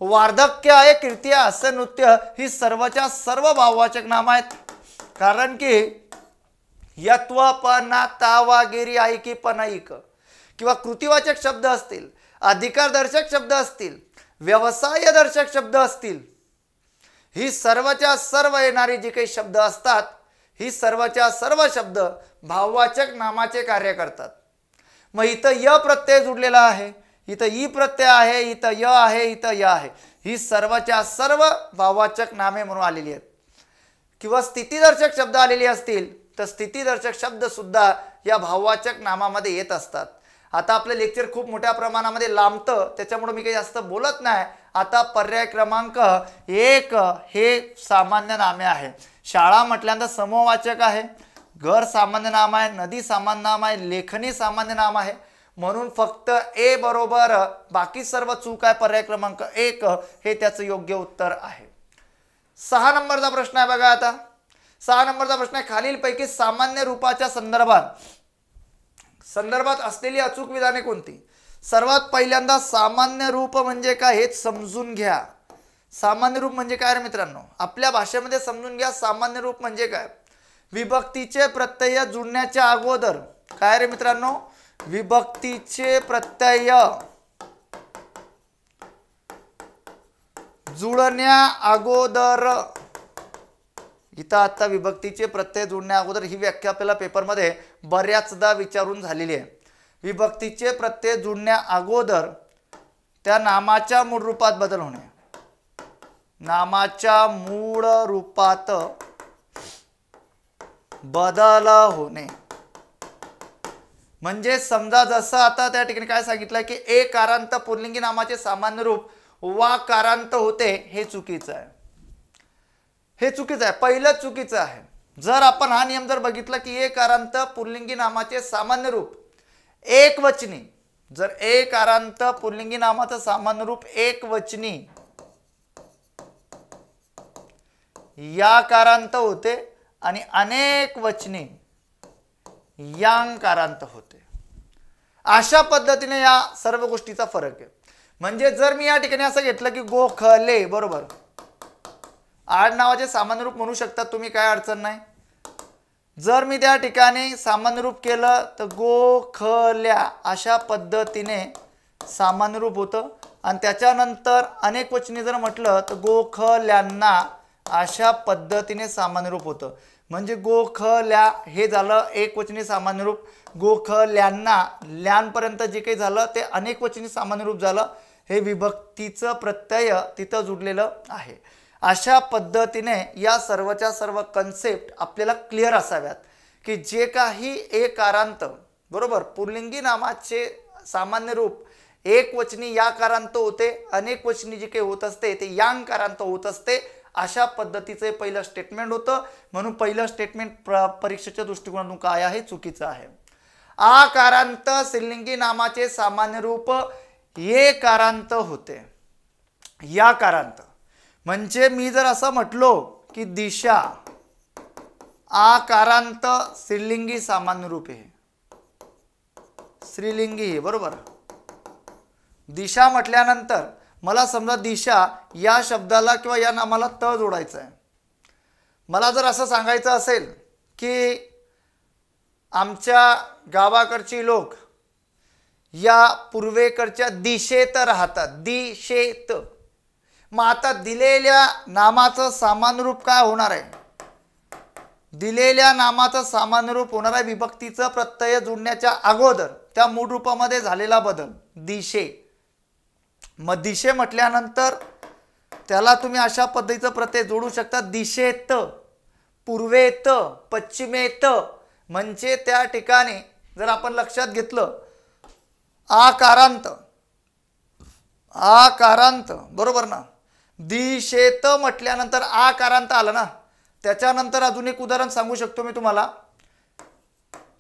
वार्धक्य आहे, कीर्ती आहे, हास्य, नृत्य ही सर्वच्या सर्व भाववाचक नाम आहेत. कारण की यत्व, पना, तावा, गिरी, ऐकी, पनाईक किंवा कृतीवाचक शब्द असतील, अधिकारदर्शक शब्द असतील, व्यवसायदर्शक शब्द असतील, ही सर्वच्या सर्व येणारी जी काही शब्द असतात, ही सर्वच्या सर्व शब्द भाववाचक नामाचे कार्य करतात. मग इथं य प्रत्यय जुडलेला आहे, इथं ई प्रत्यय आहे, इथं य आहे, इथं य आहे. ही सर्वच्या सर्व भाववाचक नामे म्हणून आलेली आहेत. किंवा स्थितीदर्शक शब्द आलेले असतील तर स्थितीदर्शक शब्द सुद्धा या भाववाचक नामामध्ये येत असतात. आता आपलं लेक्चर खूप मोठ्या प्रमाणामध्ये लांबतं, त्याच्यामुळे मी काही जास्त बोलत नाही. आता पर्याय क्रमांक 1 हे सामान्य नामे आहे. शाळा म्हटल्यानंतर समूहवाचक आहे, घर सामान्य नाम आहे, नदी सामान्य नाम आहे, लेखनी सामान्य नाम आहे. म्हणून फक्त ए बरोबर, बाकी सर्व चूक आहे. पर्याय क्रमांक 1 हे त्याचं योग्य उत्तर आहे. 6 नंबरचा प्रश्न आहे बघा. आता 6 नंबरचा प्रश्न आहे, खालीलपैकी सामान्य रूपाच्या संदर्भात असलेली अचूक विधाने कोणती? सर्वात पहिल्यांदा सामान्य रूप म्हणजे काय हे समजून घ्या. सामान्य रूप म्हणजे काय रे मित्रांनो? आपल्या भाषेमध्ये समजून घ्या. सामान्य रूप म्हणजे काय? विभक्तीचे प्रत्यय जुळण्याच्या अगोदर. काय रे मित्रांनो? विभक्तीचे प्रत्यय जुळण्या अगोदर. इथं आता विभक्तीचे प्रत्यय जुळण्या अगोदर ही व्याख्या आपल्याला पेपरमध्ये बऱ्याचदा विचारून झालेली आहे. विभक्तीचे प्रत्यय जुळण्या अगोदर त्या नामाच्या मूळ रूपात बदल होणे. नामाच्या मूळ रूपात बदल होणे म्हणजे समजा जसं आता त्या ठिकाणी काय सांगितलं की एकारांत पुल्लिंगी नामाचे सामान्य रूप वाकारांत होते, हे चुकीचं आहे. हे चुकीचं आहे. पहिलं चुकीचं आहे. जर आपण हा नियम जर बघितला की एकारांत पुल्लिंगी नामाचे सामान्य रूप एकवचनी, जर एकारांत पुल्लिंगी नामाचं सामान्य रूप एकवचनी याकारांत होते आणि अनेक वचनी यांकारांत होते. अशा पद्धतीने या सर्व गोष्टीचा फरक आहे. म्हणजे जर मी या ठिकाणी असं घेतलं की गोखले, बरोबर, आड नावाचे सामान्य रूप म्हणू शकतात तुम्ही, काय अडचण नाही. जर मी त्या ठिकाणी सामान्य रूप केलं तर गोखल्या अशा पद्धतीने सामान्य रूप होतं. आणि त्याच्यानंतर अनेक वचनी जर म्हटलं तर गोखल्यांना अशा पद्धतीने सामान्य रूप होतं. म्हणजे गोखल्या हे झालं एक वचनी सामान्य रूप. गोखल्यांना ल्यांपर्यंत जे काही झालं ते अनेक वचनी सामान्य रूप झालं. हे विभक्तीचं प्रत्यय तिथं जुडलेलं आहे. अशा पद्धतीने या सर्वच्या सर्व कन्सेप्ट आपल्याला क्लिअर असाव्यात की जे काही एकारांत, बरोबर, पुल्लिंगी नामाचे सामान्य रूप एक वचनी याकारांत होते, अनेक वचनी जे काही होत असते ते यांकारांत होत असते. अशा पद्धतीचे पहिलं स्टेटमेंट होतं. म्हणून पहिलं स्टेटमेंट परीक्षेच्या दृष्टिकोनातून काय आहे? चुकीचं आहे. आकारांत स्त्रीलिंगी नामाचे सामान्य रूप एकारांत होते. याकारांत म्हणजे मी जर असं म्हटलो की दिशा, आकारांत स्त्रीलिंगी सामान्य रूप आहे, स्त्रीलिंगी, बरोबर. दिशा म्हटल्यानंतर मला समजा दिशा या शब्दाला किंवा या नामाला त जोडायचं आहे. मला जर असं सांगायचं असेल की आमच्या गावाकडची लोक या पूर्वेकडच्या दिशेत राहतात, दिशेत, मग आता दिलेल्या नामाचं सामान्य रूप काय होणार आहे? दिलेल्या नामाचं सामान्य रूप होणाऱ्या विभक्तीचं प्रत्यय जोडण्याच्या अगोदर त्या मूळ रूपामध्ये झालेला बदल दिशे. मग दिशे म्हटल्यानंतर त्याला तुम्ही अशा पद्धतीचं प्रत्यय जोडू शकता. दिशेत, पूर्वेत, पश्चिमेत. म्हणजे त्या ठिकाणी जर आपण लक्षात घेतलं आकारांत, आकारांत बरोबर ना. दिशेत म्हटल्यानंतर आकारांत आला ना. त्याच्यानंतर अजून एक उदाहरण सांगू शकतो मी तुम्हाला.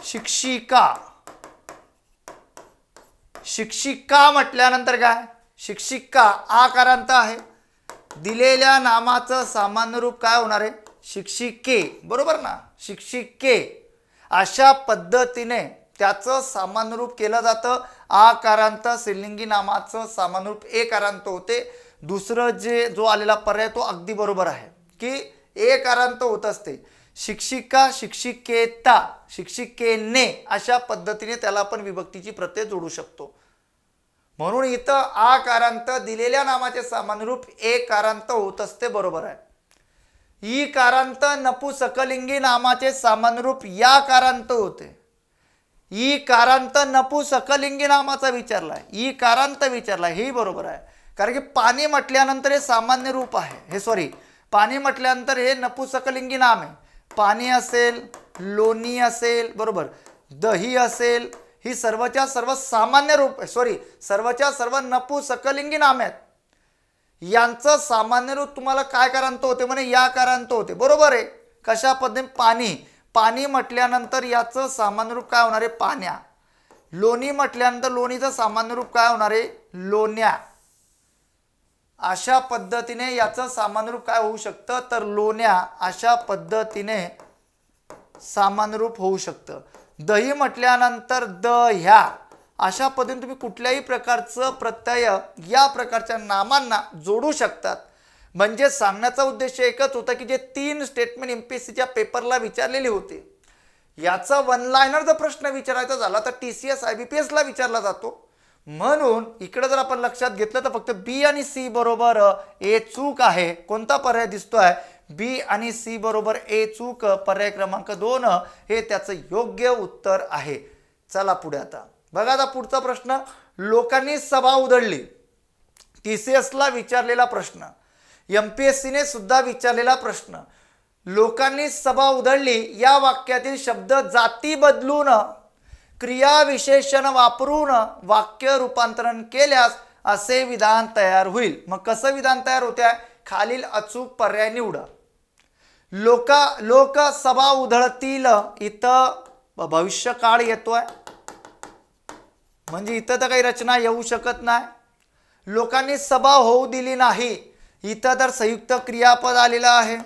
शिक्षिका. शिक्षिका म्हटल्यानंतर काय, शिक्षिका आकारांत आहे. दिलेल्या नामाचं सामान्य रूप काय होणार आहे, शिक्षिके बरोबर ना. शिक्षिके. अशा पद्धतीने त्याचं सामान्य रूप केलं जातं. आकारांत स्त्रीलिंगी नामाचं सामान्य रूप एकारांत होते. दुसरं जो आलेला पर्याय तो अगदी बरोबर आहे की एकारांत होत असते. शिक्षिका, शिक्षिकेता, शिक्षिकेने अशा पद्धतीने त्याला आपण विभक्तीची प्रत्यय जोडू शकतो. म्हणून इथं आकारांत दिलेल्या नामाचे सामान्य रूप एकारांत होत असते बरोबर आहे. ईकारांत नपुसकलिंगी नामाचे सामान्य रूप याकारांत होते. ईकारांत नपुसकलिंगी नामाचा विचारलाय, ईकारांत विचारलाय, हे बरोबर आहे. कारण की पाणी म्हटल्यानंतर हे सामान्य रूप आहे. हे सॉरी, पाणी म्हटल्यानंतर हे नपुसकलिंगी नाम आहे. पाणी असेल, लोणी असेल बरोबर, दही असेल, ही सर्वच्या सर्व सामान्य रूप सॉरी सर्वच्या सर्व नपुसकलिंगी नामे आहेत. यांचं सामान्य रूप तुम्हाला काय कारांत होते म्हणे, या कारांत होते बरोबर आहे. कशा पद्धतीने पाणी, पाणी म्हटल्यानंतर याचं सामान्य रूप काय होणार आहे, पाण्या. लोणी म्हटल्यानंतर लोणीचं सामान्य रूप काय होणार आहे, लोण्या. अशा पद्धतीने याचं सामान्य रूप काय होऊ शकतं, तर लोण्या. अशा पद्धतीने सामान्य रूप होऊ शकतं. दही म्हटल्यानंतर दह्या. अशा पद्धतीने तुम्ही कुठल्याही प्रकारचं प्रत्यय या प्रकारच्या नामांना जोडू शकतात. म्हणजे सांगण्याचा उद्देश एकच होता की जे 3 स्टेटमेंट एमपीएससीच्या पेपरला विचारलेले होते, याचा वन लाइनर जर प्रश्न विचारायचा झाला तर टीसीएस IBPS ला विचारला जातो. म्हणून इकडे जर आपण लक्षात घेतलं तर फक्त बी आणि सी बरोबर ए चूक आहे. कोणता पर्याय दिसतोय, बी आणि सी बरोबर ए चूक, पर्याय क्रमांक 2 हे त्याचं योग्य उत्तर आहे. चला पुढे आता बघा. आता पुढचा प्रश्न, लोकांनी सभा उधळली. TCS ला विचारलेला प्रश्न, MPSC ने सुद्धा विचारलेला प्रश्न. लोकांनी सभा उधळली या वाक्यातील शब्द जाती बदलून क्रिया विशेषण वापरून वाक्य रूपांतरण केल्यास असे विधान तयार होईल. मग कसं विधान तयार होते, खालील अचूक पर्याय निवडा. लोक सभा उधळतील, इथं भविष्यकाळ येतोय म्हणजे इथं तर काही रचना येऊ शकत नाही. लोकांनी सभा होऊ दिली नाही, इथं तर संयुक्त क्रियापद आलेलं आहे.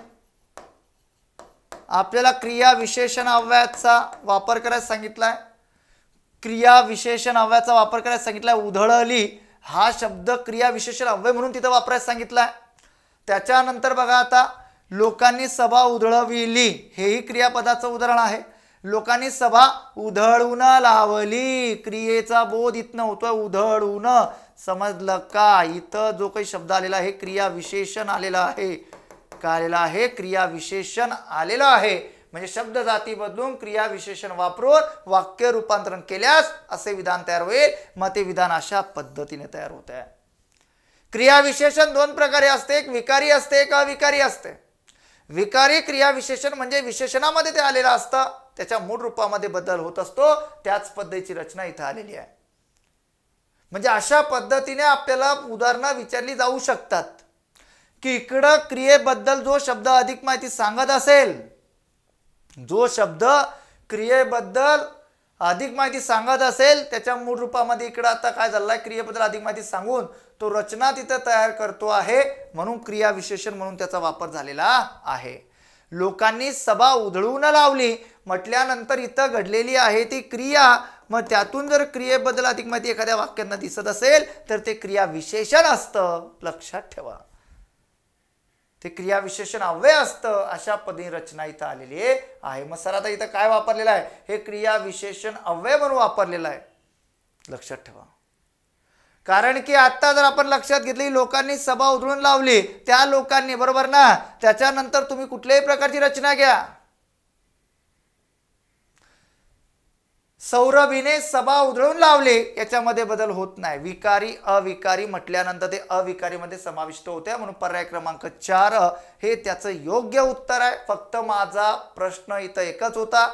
आपल्याला क्रिया विशेषण अव्ययाचा वापर करायला सांगितलाय. क्रिया विशेषण अव्ययाचा वापर करायला सांगितलाय. उधळली हा शब्द क्रिया विशेषण अव्यय म्हणून तिथं वापरायला सांगितलाय. त्याच्यानंतर बघा आता, लोकांनी सभा उधळविली हेही क्रियापदाचं उदाहरण आहे. लोकांनी सभा उधळून लावली, क्रियेचा बोध इथनं होतोय, उधळून. समजलं का, इथं जो काही शब्द आलेला आहे क्रिया विशेषण आलेला आहे. काय आलेला आहे, क्रिया विशेषण आलेलं आहे. म्हणजे शब्द जाती बदलून क्रिया विशेषण वापरून वाक्य रूपांतरण केल्यास असे विधान तयार होईल. मग ते विधान अशा पद्धतीने तयार होत आहे. क्रिया विशेषण 2 प्रकारे असते, एक विकारी असते, एक अविकारी असते. विकारी क्रिया विशेषण म्हणजे विशेषणामध्ये ते आलेलं असतं, त्याच्या मूळ रूपामध्ये बदल होत असतो. त्याच पद्धतीची रचना इथं आलेली आहे. म्हणजे अशा पद्धतीने आपल्याला उदाहरणं विचारली जाऊ शकतात की इकडं क्रियेबद्दल जो शब्द अधिक माहिती सांगत असेल, जो शब्द क्रियेबद्दल अधिक माहिती सांगत असेल त्याच्या मूळ रूपामध्ये इकडं आता काय झालंय, क्रियेबद्दल अधिक माहिती सांगून तो रचना तिथं तयार करतो आहे. म्हणून क्रिया विशेषण म्हणून त्याचा वापर झालेला आहे. लोकांनी सभा उधळून लावली म्हटल्यानंतर इथं घडलेली आहे ती क्रिया. मग त्यातून जर क्रियेबद्दल अधिक माहिती एखाद्या वाक्यांना दिसत असेल तर ते क्रिया विशेषण असतं. लक्षात ठेवा, ते क्रिया विशेषण अव्यय असतं. अशा पद्धतीने रचना इथं आलेली आहे. मग सर आता इथं काय वापरलेलं आहे, हे क्रिया विशेषण अव्यय म्हणून वापरलेलं आहे. लक्षात ठेवा, कारण की आता जर आपण लक्षात घेतली, लोकांनी सभा उधळून लावली, त्या लोकांनी बरोबर ना. त्याच्यानंतर तुम्ही कुठल्याही प्रकारची रचना घ्या, सौरभीने सभा उधळून लावली, याच्यामध्ये बदल होत नाही. विकारी अविकारी म्हटल्यानंतर ते अविकारीमध्ये समाविष्ट होते, म्हणून पर्याय क्रमांक 4 हे त्याचं योग्य उत्तर आहे. फक्त माझा प्रश्न इथं एकच होता,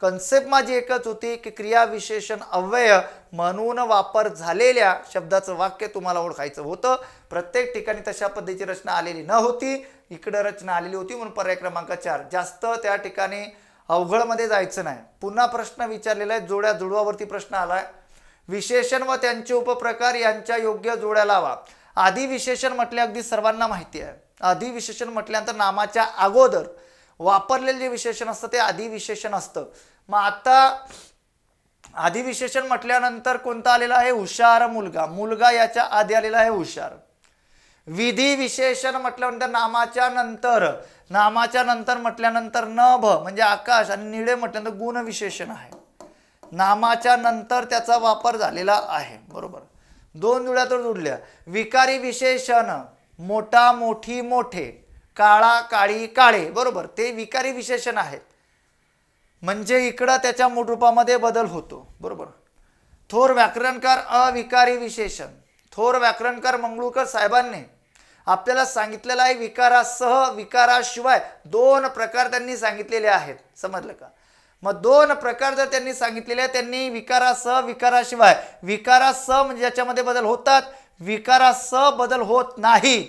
कन्सेप्ट माझी एकच होती की क्रिया विशेषण अव्यय म्हणून वापर झालेल्या शब्दाचं वाक्य तुम्हाला ओळखायचं होतं. प्रत्येक ठिकाणी तशा पद्धतीची रचना आलेली न होती, इकडे रचना आलेली होती, म्हणून पर्याय क्रमांक 4. जास्त त्या ठिकाणी अवघडमध्ये जायचं नाही. पुन्हा प्रश्न विचारलेला आहे, जोड्या जुळवावरती प्रश्न आलाय. विशेषण व त्यांचे उपप्रकार यांच्या योग्य जोड्या लावा. आधी विशेषण म्हटले अगदी सर्वांना माहिती आहे. आधी विशेषण म्हटल्यानंतर नामाच्या अगोदर वापरलेले जे विशेषण असतं ते आधी विशेषण असतं. मग आता आधी विशेषण म्हटल्यानंतर कोणता आलेला आहे? हुशार मुलगा. मुलगा याच्या आधी आलेला आहे हुशार. विधी विशेषण म्हटल्यानंतर नामाच्या नंतर म्हटल्यानंतर नभ म्हणजे आकाश आणि निळे म्हटल्यानंतर गुण विशेषण आहे. नामाच्या नंतर त्याचा वापर झालेला आहे. बरोबर, 2 जुळ्या तर जुळल्या. विकारी विशेषण मोठा मोठी मोठे, काळा काळी काळे. बरोबर, ते विकारी विशेषण आहेत, म्हणजे इकडं त्याच्या मूळ रूपामध्ये बदल होतो. बरोबर. थोर व्याकरणकार अविकारी विशेषण. थोर व्याकरणकार मंगळूरकर साहेबांनी आपल्याला सांगितलेलं आहे विकारासह विकाराशिवाय 2 प्रकार त्यांनी सांगितलेले आहेत. समजलं का? मग 2 प्रकार जर त्यांनी सांगितलेले आहेत, त्यांनी विकारासह विकाराशिवाय. विकारासह म्हणजे ज्याच्यामध्ये बदल होतात, विकारासह बदल होत नाही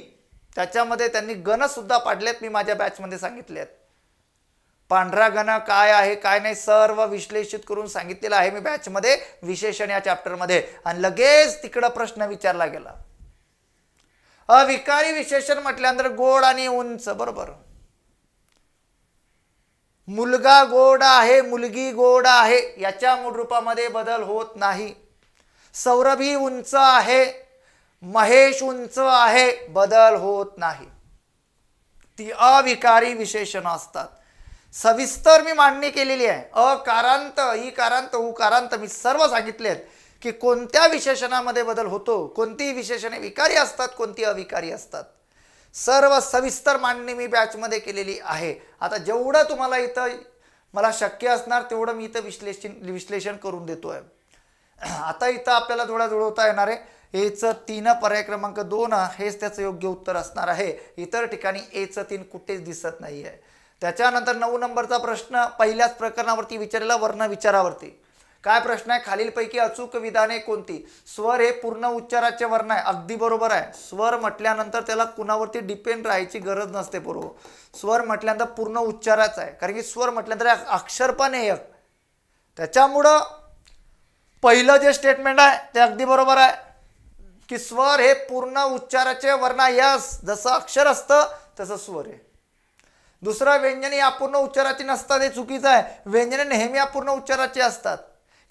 त्याच्यामध्ये त्यांनी गण सुद्धा पाडलेत. मी माझ्या बॅचमध्ये सांगितले आहेत. पांढरा गण काय आहे काय नाही सर्व विश्लेषित करून सांगितलेलं आहे मी बॅचमध्ये, विशेषण या चॅप्टरमध्ये. आणि लगेच तिकडं प्रश्न विचारला गेला. अविकारी विशेषण म्हटल्यानंतर गोड आणि उंच. बरोबर, मुलगा गोड आहे, मुलगी गोड आहे, याच्या मूळ रूपामध्ये बदल होत नाही. सौरभी उंच आहे, महेश उंच आहे, बदल होत नाही. ती अविकारी विशेषण असतात. सविस्तर मी मांडणी केलेली आहे. अकारांत, इकारांत, उकारांत मी सर्व सांगितले आहेत की कोणत्या विशेषणामध्ये बदल होतो, कोणती विशेषणे विकारी असतात, कोणती अविकारी असतात. सर्व सविस्तर मांडणी मी बॅचमध्ये केलेली आहे. आता जेवढं तुम्हाला इथं मला शक्य असणार तेवढं मी इथं विश्लेषण करून देतोय. आता इथं आपल्याला थोडा जुळवता येणार आहे. एचं 3 पर्याय क्रमांक 2 हेच त्याचं योग्य उत्तर असणार आहे. इतर ठिकाणी एचं 3 कुठेच दिसत नाही आहे. त्याच्यानंतर 9 नंबरचा प्रश्न पहिल्याच प्रकरणावरती विचारलेला, वर्ण विचारावरती. काय प्रश्न आहे? खालीलपैकी अचूक विधाने कोणती? स्वर हे पूर्ण उच्चाराचे वर्ण आहे. अगदी बरोबर आहे. स्वर म्हटल्यानंतर त्याला कुणावरती डिपेंड राहायची गरज नसते. बरोबर, स्वर म्हटल्यानंतर पूर्ण उच्चाराच आहे, कारण की स्वर म्हटल्यानंतर अक्षर पण आहे एक. त्याच्यामुळं पहिलं जे स्टेटमेंट आहे ते अगदी बरोबर आहे की स्वर हे पूर्ण उच्चाराचे वर्ण. यस, जसं अक्षर असतं तसं स्वर आहे. दुसरं, व्यंजने अपूर्ण उच्चाराची नसतात, हे चुकीचं आहे. व्यंजने नेहमी अपूर्ण उच्चाराची असतात,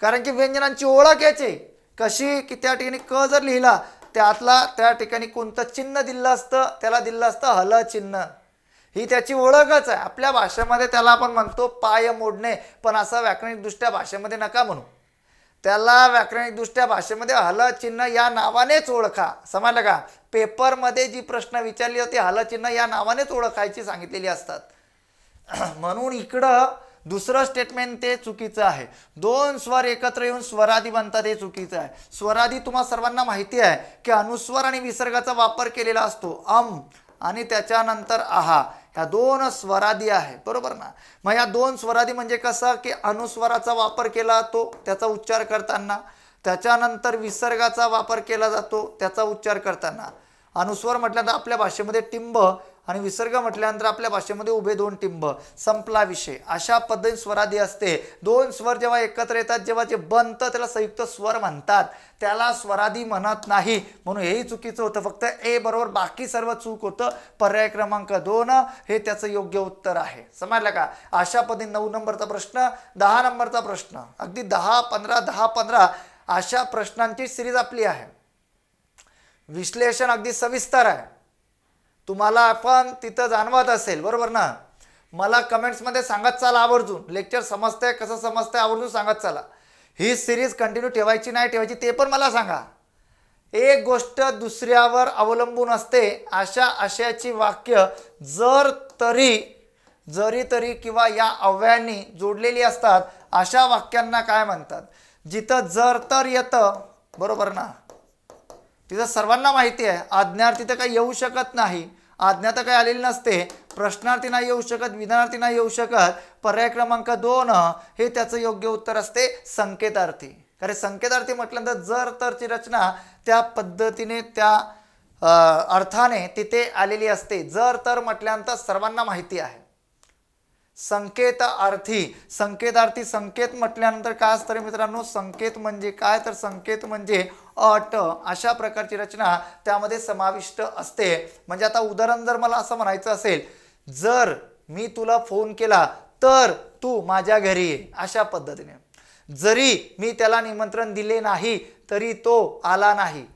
कारण की व्यंजनांची ओळख याची कशी की त्या ठिकाणी क जर लिहिला त्यातला त्या ठिकाणी कोणतं चिन्ह दिलं असतं, त्याला दिलं असतं हल चिन्ह. ही त्याची ओळखच आहे. आपल्या भाषेमध्ये त्याला आपण म्हणतो पाय मोडणे, पण असं व्याकरणिकदृष्ट्या भाषेमध्ये नका म्हणू. त्याला व्याकरणिकदृष्ट्या भाषेमध्ये हल चिन्ह या नावानेच ओळखा. समजलं का? पेपरमध्ये जी प्रश्न विचारली होती हल चिन्ह या नावानेच ओळखायची सांगितलेली असतात. म्हणून इकडं दुसरं स्टेटमेंट ते चुकीचं आहे. 2 स्वर एकत्र येऊन स्वरादी बनतात, हे चुकीचं आहे. स्वरादी तुम्हा सर्वांना माहिती आहे की अनुस्वर आणि विसर्गाचा वापर केलेला असतो. आणि त्याच्यानंतर आहा, ह्या 2 स्वरादी आहे. बरोबर ना? मग या 2 स्वरादी म्हणजे कसं की अनुस्वराचा वापर केला जातो त्याचा उच्चार करताना, त्याच्यानंतर विसर्गाचा वापर केला जातो त्याचा उच्चार करताना. अनुस्वर म्हटल्यानंतर आपल्या भाषेमध्ये टिंब आणि विसर्ग म्हटल्यानंतर आपल्या भाषेमध्ये उभे 2 टिंब, संपला विषय. अशा पद्धतीने स्वरादी असते. 2 स्वर जेव्हा एकत्र येतात, जेव्हा जे बनतं त्याला संयुक्त स्वर म्हणतात, त्याला स्वरादी म्हणत नाही. म्हणून हेही चुकीचं होतं. फक्त ए बरोबर, बाकी सर्व चूक होतं. पर्याय क्रमांक 2 हे त्याचं योग्य उत्तर आहे. समजलं का? अशा पद्धतीने 9 नंबरचा प्रश्न. 10 नंबरचा प्रश्न अगदी 10-15 10-15 अशा प्रश्नांची सिरीज आपली आहे. विश्लेषण अगदी सविस्तर आहे. तुम्हाला आपण तिथं जाणवत असेल. बरोबर ना? मला कमेंट्समध्ये सांगत चाला आवर्जून. लेक्चर समजतंय कसं समजतंय आवर्जून सांगत चाला. ही सिरीज कंटिन्यू ठेवायची नाही ठेवायची ते पण मला सांगा. एक गोष्ट दुसऱ्यावर अवलंबून असते. अशा आशयाची वाक्य जरी तरी किंवा या अव्ययांनी जोडलेली असतात अशा वाक्यांना काय म्हणतात? जिथं जर तर येतं, बरोबर ना, तिथं सर्वांना माहिती आहे आज्ञार्थी तर काही येऊ शकत नाही, आज्ञा तर काही आलेली नसते, प्रश्नार्थी नाही येऊ शकत, विधानार्थी नाही येऊ शकत. पर्याय क्रमांक 2 हे त्याचं योग्य उत्तर असते संकेतार्थी. कारण संकेतार्थी म्हटल्यानंतर जर तरची रचना त्या पद्धतीने त्या अर्थाने तिथे आलेली असते. जर तर म्हटल्यानंतर सर्वांना माहिती आहे. संकेतार्थी, संकेतार्थी, संकेत म्हटल्यानंतर काय असतं रे मित्रांनो? संकेत म्हणजे काय? तर संकेत म्हणजे अट, अशा प्रकारची रचना त्यामध्ये समाविष्ट असते. म्हणजे आता उदाहरण जर मला असं म्हणायचं असेल, जर मी तुला फोन केला तर तू माझ्या घरी ये, अशा पद्धतीने. जरी मी त्याला निमंत्रण दिले नाही तरी तो आला नाही,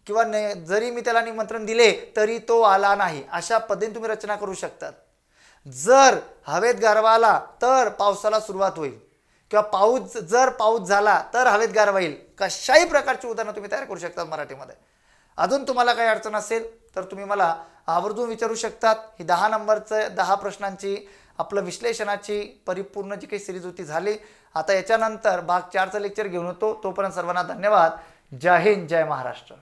किंवा जरी मी त्याला निमंत्रण दिले तरी तो आला नाही, अशा पद्धतीने तुम्ही रचना करू शकतात. जर हवेत गारवा आला तर पावसाला सुरुवात होईल, किंवा जर पाऊस झाला तर हवेत गारवा येईल. कशाही प्रकारची उदाहरणं तुम्ही तयार करू शकता मराठीमध्ये. अजून तुम्हाला काही अडचण असेल तर तुम्ही मला आवर्जून विचारू शकतात. ही 10 नंबरचं 10 प्रश्नांची आपलं विश्लेषणाची परिपूर्ण जी काही सिरीज होती झाली. आता याच्यानंतर भाग 4चं लेक्चर घेऊन होतो. तोपर्यंत सर्वांना धन्यवाद. जय हिंद, जय महाराष्ट्र.